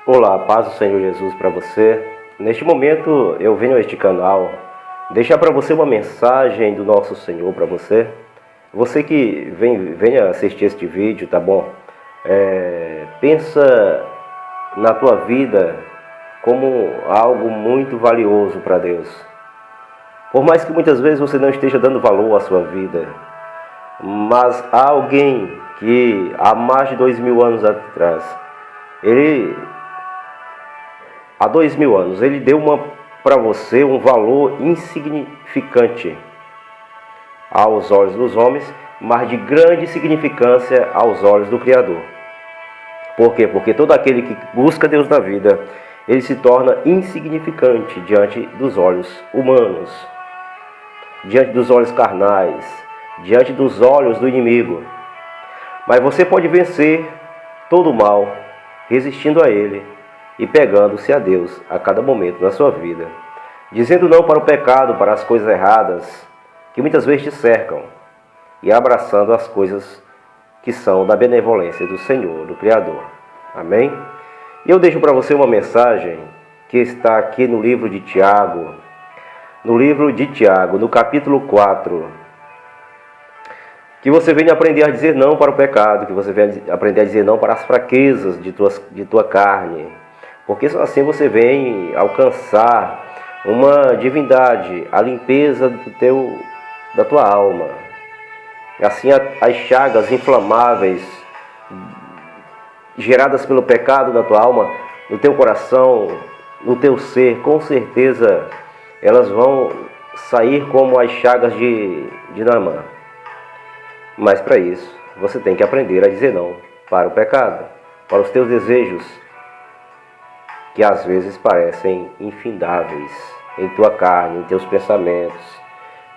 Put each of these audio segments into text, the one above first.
Olá, paz do Senhor Jesus para você. Neste momento eu venho a este canal deixar para você uma mensagem do nosso Senhor para você. Você que venha assistir este vídeo, tá bom? Pensa na tua vida como algo muito valioso para Deus. Por mais que muitas vezes você não esteja dando valor à sua vida, mas há alguém que há mais de 2000 anos atrás, há 2000 anos, ele deu para você um valor insignificante aos olhos dos homens, mas de grande significância aos olhos do Criador. Por quê? Porque todo aquele que busca Deus na vida, ele se torna insignificante diante dos olhos humanos, diante dos olhos carnais, diante dos olhos do inimigo. Mas você pode vencer todo o mal, resistindo a ele e pegando-se a Deus a cada momento na sua vida, dizendo não para o pecado, para as coisas erradas que muitas vezes te cercam, e abraçando as coisas que são da benevolência do Senhor, do Criador. Amém? E eu deixo para você uma mensagem que está aqui no livro de Tiago, no capítulo 4, que você venha aprender a dizer não para o pecado, que você venha aprender a dizer não para as fraquezas de tua carne, porque só assim você vem alcançar uma divindade, a limpeza da tua alma. Assim as chagas inflamáveis geradas pelo pecado na tua alma, no teu coração, no teu ser, com certeza elas vão sair como as chagas de Naamã. Mas para isso, você tem que aprender a dizer não para o pecado, para os teus desejos, que às vezes parecem infindáveis em tua carne, em teus pensamentos,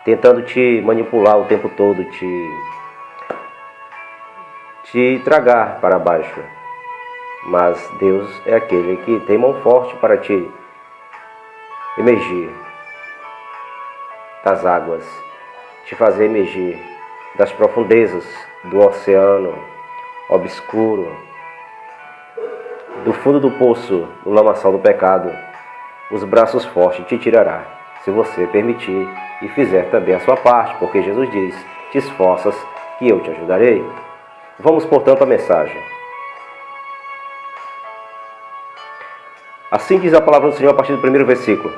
tentando te manipular o tempo todo, te tragar para baixo. Mas Deus é aquele que tem mão forte para te emergir das águas, te fazer emergir das profundezas do oceano obscuro, do fundo do poço, do lamaçal do pecado. Os braços fortes te tirará, se você permitir e fizer também a sua parte, porque Jesus diz: te esforças que eu te ajudarei. Vamos, portanto, à mensagem. Assim diz a palavra do Senhor a partir do primeiro versículo: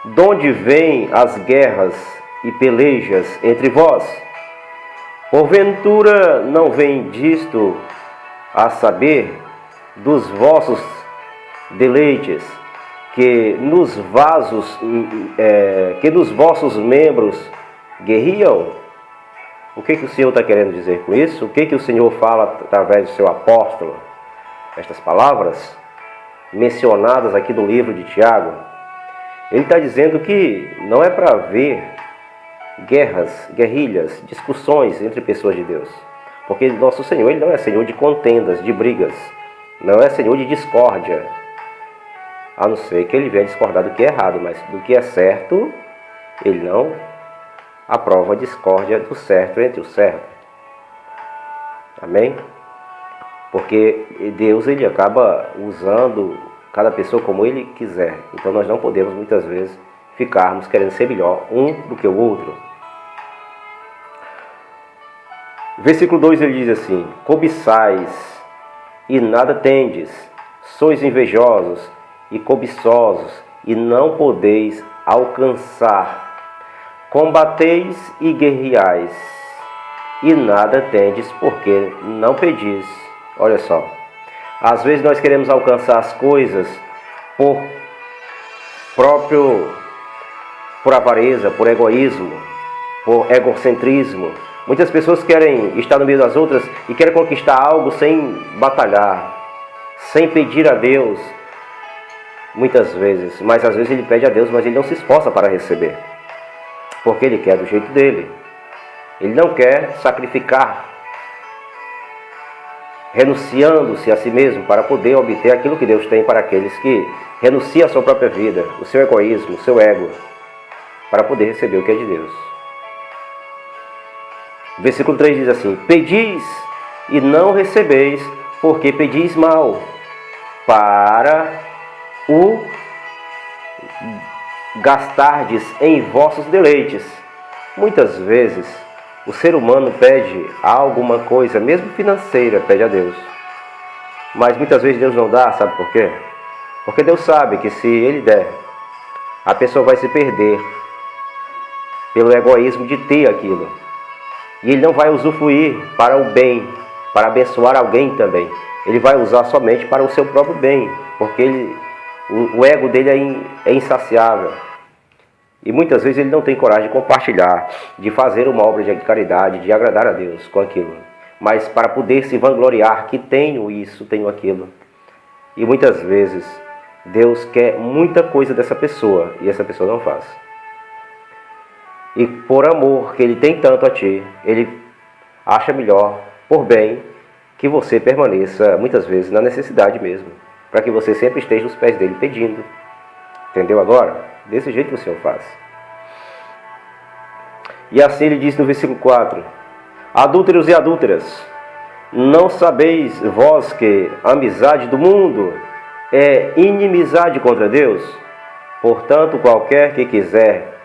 donde vêm as guerras e pelejas entre vós? Porventura não vem disto, a saber, dos vossos deleites, que nos vossos membros guerriam? O que o Senhor está querendo dizer com isso? O que o Senhor fala através do seu apóstolo? Estas palavras mencionadas aqui no livro de Tiago, ele está dizendo que não é para haver guerras, guerrilhas, discussões entre pessoas de Deus. Porque nosso Senhor, ele não é Senhor de contendas, de brigas. Não é Senhor de discórdia. A não ser que ele venha discordar do que é errado, mas do que é certo, ele não aprova a discórdia do certo entre o certo. Amém? Porque Deus, ele acaba usando cada pessoa como ele quiser. Então nós não podemos muitas vezes ficarmos querendo ser melhor um do que o outro. Versículo 2 ele diz assim: cobiçais e nada tendes, sois invejosos e cobiçosos e não podeis alcançar, combateis e guerreais e nada tendes, porque não pedis. Olha só, às vezes nós queremos alcançar as coisas por avareza, por egoísmo, por egocentrismo. Muitas pessoas querem estar no meio das outras e querem conquistar algo sem batalhar, sem pedir a Deus, muitas vezes. Mas às vezes ele pede a Deus, mas ele não se esforça para receber, porque ele quer do jeito dele. Ele não quer sacrificar, renunciando-se a si mesmo para poder obter aquilo que Deus tem para aqueles que renunciam à sua própria vida, o seu egoísmo, o seu ego, para poder receber o que é de Deus. Versículo 3 diz assim: pedis e não recebeis, porque pedis mal, para o gastardes em vossos deleites. Muitas vezes, o ser humano pede alguma coisa, mesmo financeira, pede a Deus. Mas muitas vezes Deus não dá, sabe por quê? Porque Deus sabe que se Ele der, a pessoa vai se perder pelo egoísmo de ter aquilo. E Ele não vai usufruir para o bem, para abençoar alguém também. Ele vai usar somente para o seu próprio bem, porque o ego dele é insaciável. E muitas vezes ele não tem coragem de compartilhar, de fazer uma obra de caridade, de agradar a Deus com aquilo. Mas para poder se vangloriar que tenho isso, tenho aquilo. E muitas vezes Deus quer muita coisa dessa pessoa e essa pessoa não faz. E por amor que Ele tem tanto a ti, Ele acha melhor, por bem, que você permaneça muitas vezes na necessidade mesmo. Para que você sempre esteja aos pés dele pedindo. Entendeu agora? Desse jeito que o Senhor faz. E assim Ele diz no versículo 4: Adúlteros e adúlteras, não sabeis vós que a amizade do mundo é inimizade contra Deus? Portanto, qualquer que quiser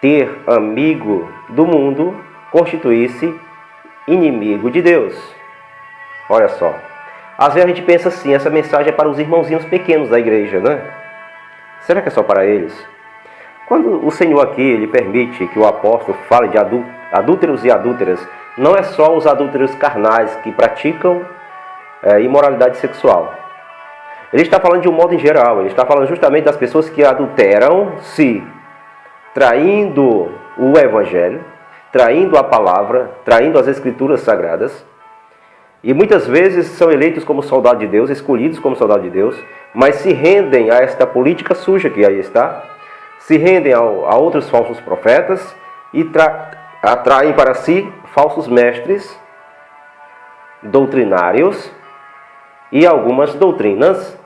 ter amigo do mundo, constituir-se inimigo de Deus. Olha só. Às vezes a gente pensa assim, essa mensagem é para os irmãozinhos pequenos da igreja, né? Será que é só para eles? Quando o Senhor aqui, Ele permite que o apóstolo fale de adúlteros e adúlteras, não é só os adúlteros carnais que praticam imoralidade sexual. Ele está falando de um modo em geral, ele está falando justamente das pessoas que adulteram-se, traindo o Evangelho, traindo a palavra, traindo as Escrituras Sagradas. E muitas vezes são eleitos como soldado de Deus, escolhidos como soldado de Deus, mas se rendem a esta política suja que aí está, se rendem a outros falsos profetas e atraem para si falsos mestres doutrinários e algumas doutrinas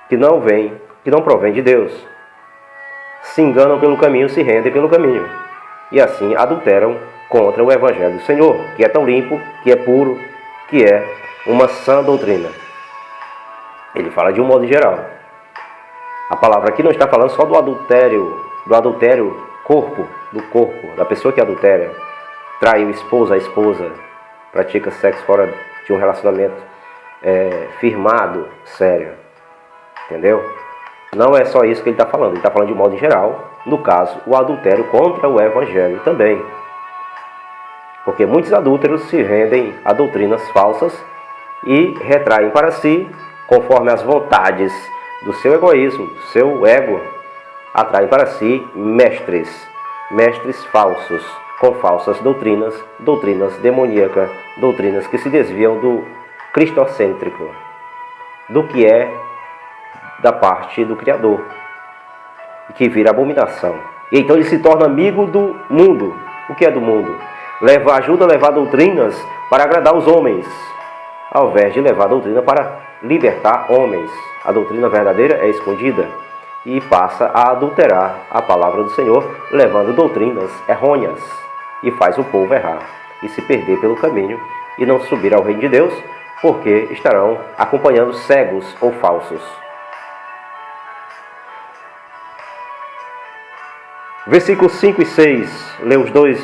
que não provêm de Deus. Se enganam pelo caminho, se rendem pelo caminho. E assim adulteram contra o Evangelho do Senhor, que é tão limpo, que é puro, que é uma sã doutrina. Ele fala de um modo geral. A palavra aqui não está falando só do adultério do corpo, da pessoa que adultera, trai o esposo, a esposa, pratica sexo fora de um relacionamento firmado, sério. Entendeu? Não é só isso que ele está falando. Ele está falando de um modo geral. No caso, o adultério contra o Evangelho também. Porque muitos adúlteros se rendem a doutrinas falsas e retraem para si, conforme as vontades do seu egoísmo, do seu ego, atraem para si mestres falsos, com falsas doutrinas demoníacas, doutrinas que se desviam do cristocêntrico, do que é da parte do Criador, que vira abominação. E então ele se torna amigo do mundo. O que é do mundo? Ajuda a levar doutrinas para agradar os homens, ao invés de levar doutrina para libertar homens. A doutrina verdadeira é escondida e passa a adulterar a palavra do Senhor, levando doutrinas errôneas, e faz o povo errar e se perder pelo caminho e não subir ao reino de Deus, porque estarão acompanhando cegos ou falsos. Versículos 5 e 6, lê os dois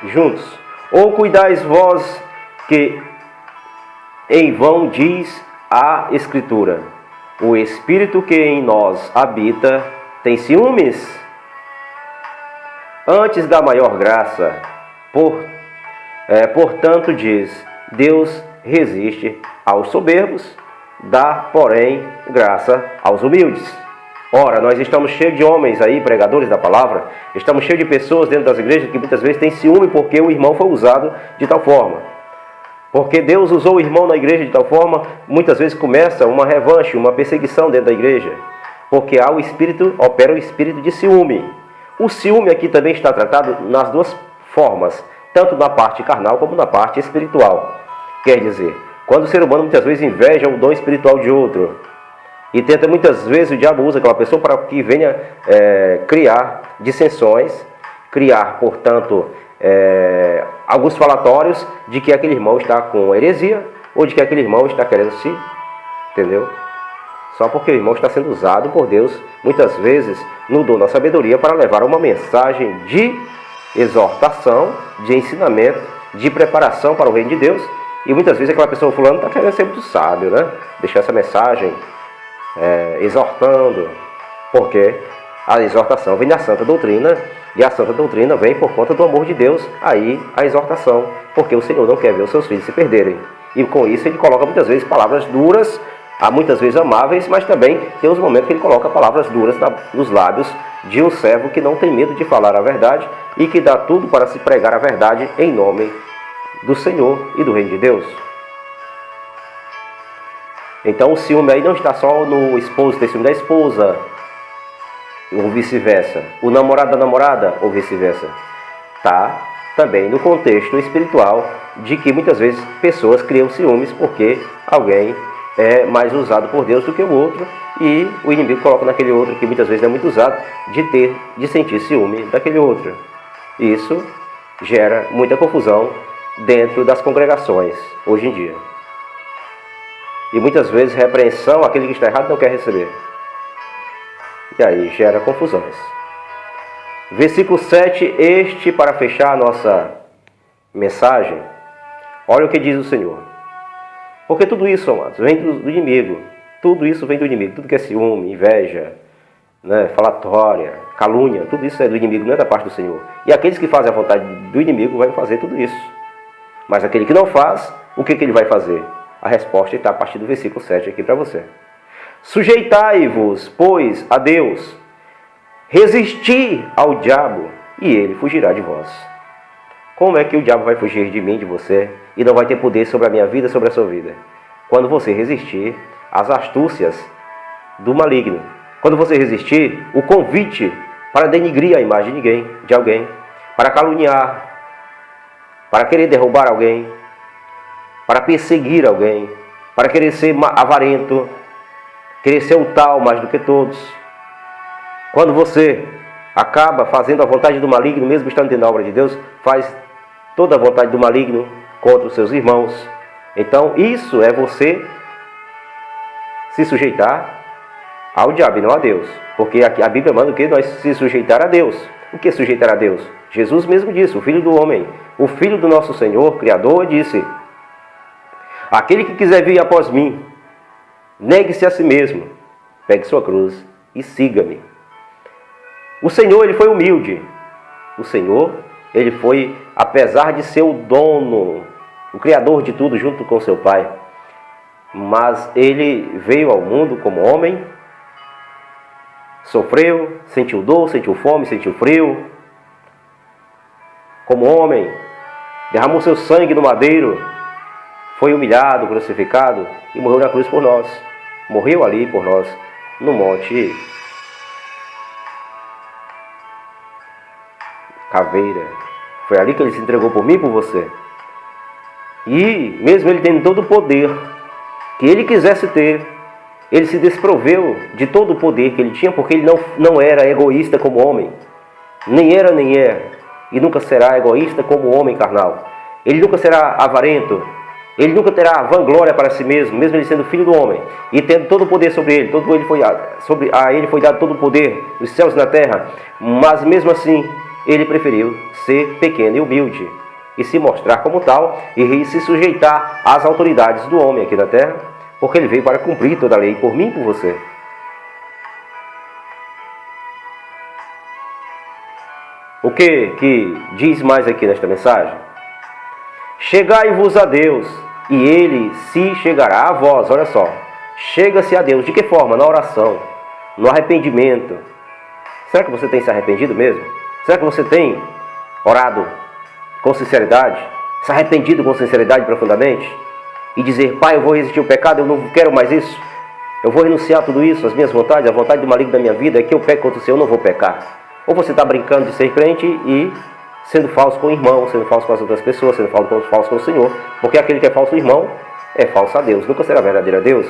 juntos. Ou cuidais vós que em vão diz a Escritura: o Espírito que em nós habita tem ciúmes? Antes da maior graça, portanto diz, Deus resiste aos soberbos, dá, porém, graça aos humildes. Ora, nós estamos cheios de homens aí, pregadores da palavra, estamos cheios de pessoas dentro das igrejas que muitas vezes têm ciúme porque o irmão foi usado de tal forma. Porque Deus usou o irmão na igreja de tal forma, muitas vezes começa uma revanche, uma perseguição dentro da igreja. Porque opera o espírito de ciúme. O ciúme aqui também está tratado nas duas formas, tanto na parte carnal como na parte espiritual. Quer dizer, quando o ser humano muitas vezes inveja o dom espiritual de outro, e tenta muitas vezes, o diabo usa aquela pessoa para que venha criar dissensões, criar, portanto, alguns falatórios de que aquele irmão está com heresia, ou de que aquele irmão está querendo se, entendeu? Só porque o irmão está sendo usado por Deus, muitas vezes, no dom da sabedoria, para levar uma mensagem de exortação, de ensinamento, de preparação para o reino de Deus. E muitas vezes aquela pessoa fulano está querendo ser muito sábio, né? Deixar essa mensagem exortando, porque a exortação vem da santa doutrina, e a santa doutrina vem por conta do amor de Deus, aí a exortação, porque o Senhor não quer ver os seus filhos se perderem. E com isso ele coloca muitas vezes palavras duras, há muitas vezes amáveis, mas também tem os momentos que ele coloca palavras duras nos lábios de um servo que não tem medo de falar a verdade e que dá tudo para se pregar a verdade em nome do Senhor e do reino de Deus. Então o ciúme aí não está só no esposo ter ciúme da esposa, ou vice-versa, o namorado da namorada, ou vice-versa. Está também no contexto espiritual de que muitas vezes pessoas criam ciúmes porque alguém é mais usado por Deus do que o outro, e o inimigo coloca naquele outro que muitas vezes é muito usado de sentir ciúme daquele outro. Isso gera muita confusão dentro das congregações hoje em dia. E muitas vezes repreensão, aquele que está errado não quer receber. E aí gera confusões. Versículo 7, para fechar a nossa mensagem, olha o que diz o Senhor. Porque tudo isso, amados, vem do inimigo. Tudo isso vem do inimigo. Tudo que é ciúme, inveja, né, falatória, calúnia, tudo isso é do inimigo, não é da parte do Senhor. E aqueles que fazem a vontade do inimigo vão fazer tudo isso. Mas aquele que não faz, o que ele vai fazer? A resposta está a partir do versículo 7 aqui para você. Sujeitai-vos, pois, a Deus, resisti ao diabo, e ele fugirá de vós. Como é que o diabo vai fugir de mim, de você, e não vai ter poder sobre a minha vida, sobre a sua vida? Quando você resistir às astúcias do maligno. Quando você resistir o convite para denigrir a imagem de alguém, para caluniar, para querer derrubar alguém, para perseguir alguém, para querer ser avarento, querer ser o tal mais do que todos. Quando você acaba fazendo a vontade do maligno, mesmo estando dentro da obra de Deus, faz toda a vontade do maligno contra os seus irmãos. Então isso é você se sujeitar ao diabo e não a Deus. Porque a Bíblia manda que nós se sujeitar a Deus. O que é sujeitar a Deus? Jesus mesmo disse, o Filho do homem, o Filho do nosso Senhor, Criador, disse: aquele que quiser vir após mim, negue-se a si mesmo, pegue sua cruz e siga-me. O Senhor, ele foi humilde. O Senhor, ele foi, apesar de ser o dono, o Criador de tudo, junto com seu Pai, mas ele veio ao mundo como homem, sofreu, sentiu dor, sentiu fome, sentiu frio, como homem, derramou seu sangue no madeiro, foi humilhado, crucificado e morreu na cruz por nós. Morreu ali por nós, no Monte Caveira. Foi ali que ele se entregou por mim e por você. E mesmo ele tendo todo o poder que ele quisesse ter, ele se desproveu de todo o poder que ele tinha, porque ele não era egoísta como homem. Nem era, nem é. E nunca será egoísta como homem carnal. Ele nunca será avarento. Ele nunca terá vanglória para si mesmo, mesmo ele sendo filho do homem. E tendo todo o poder sobre ele. A ele foi dado todo o poder nos céus e na terra. Mas mesmo assim, ele preferiu ser pequeno e humilde. E se mostrar como tal e se sujeitar às autoridades do homem aqui na terra. Porque ele veio para cumprir toda a lei por mim e por você. O que diz mais aqui nesta mensagem? Chegai-vos a Deus, e Ele se chegará a vós. Olha só, chega-se a Deus. De que forma? Na oração, no arrependimento. Será que você tem se arrependido mesmo? Será que você tem orado com sinceridade? Se arrependido com sinceridade profundamente? E dizer: Pai, eu vou resistir ao pecado, eu não quero mais isso. Eu vou renunciar a tudo isso, as minhas vontades, a vontade do maligno da minha vida, é que eu peco contra o Senhor, eu não vou pecar. Ou você está brincando de ser crente e sendo falso com o irmão, sendo falso com as outras pessoas, sendo falso com o Senhor. Porque aquele que é falso irmão é falso a Deus, nunca será verdadeiro a Deus.